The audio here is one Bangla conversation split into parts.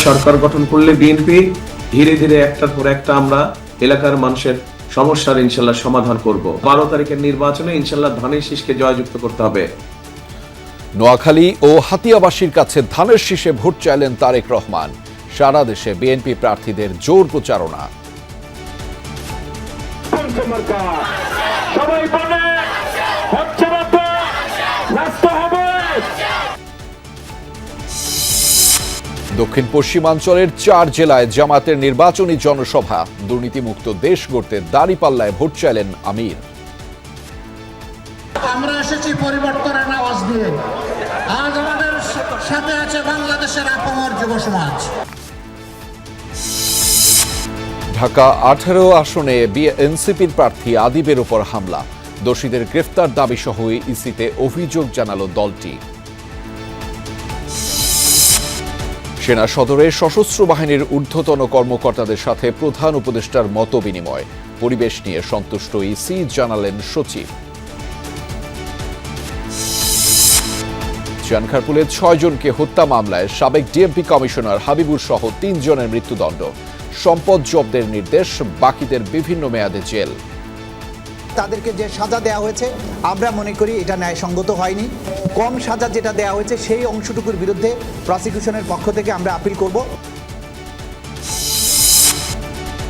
সরকার গঠন করলে বিএনপি ধীরে ধীরে একটার পর একটা আমরা এলাকার মানুষের সমস্যার ইনশাল্লাহ সমাধান করব। 12 তারিখের নির্বাচনে ইনশাল্লাহ ধানের শীষকে জয়যুক্ত করতে হবে। নোয়াখালী ও হাতিয়াবাসীর কাছে ধানের শীষে ভোট চাইলেন তারেক রহমান। সারা দেশে বিএনপি প্রার্থীদের জোর প্রচারণা। দক্ষিণ পশ্চিমাঞ্চলের 4 জেলায় জামাতের নির্বাচনী জনসভা। দুর্নীতিমুক্ত দেশ গড়তে দাঁড়িপাল্লায় ভোট চাইলেন আমির। আমরা এসেছি পরিবর্তনের আওয়াজ দিয়ে। আজ আমাদের সাথে আছে বাংলাদেশের আপামর যুব সমাজ। ঢাকা 18 আসনে এনসিপির প্রার্থী আদিবের উপর হামলা। দোষীদের গ্রেফতার দাবি সহ ইসিতে অভিযোগ জানালো দলটি। সেনা সদরে সশস্ত্র বাহিনীর ঊর্ধ্বতন কর্মকর্তাদের সাথে প্রধান উপদেষ্টার মতবিনিময়। পরিবেশ নিয়ে সন্তুষ্ট ইসি, জানালেন সচিব। জানখারপুলে 6 জনকে হত্যা মামলায় সাবেক ডিএমপি কমিশনার হাবিবুর সহ 3 জনের মৃত্যুদণ্ড। সম্পদ জব্দের নির্দেশ, বাকিদের বিভিন্ন মেয়াদে জেল। তাদেরকে যে সাজা দেওয়া হয়েছে আমরা মনে করি এটা ন্যায়সঙ্গত হয়নি। কম সাজা যেটা দেওয়া হয়েছে সেই অংশটুকুর বিরুদ্ধে প্রসিকিউশনের পক্ষ থেকে আমরা আপিল করব।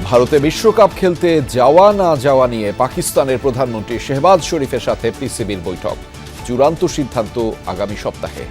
ভারতে বিশ্বকাপ খেলতে যাওয়া না যাওয়া নিয়ে পাকিস্তানের প্রধানমন্ত্রী শেহবাজ শরীফের সাথে পিসিবির বৈঠক। চূড়ান্ত সিদ্ধান্ত আগামী সপ্তাহে।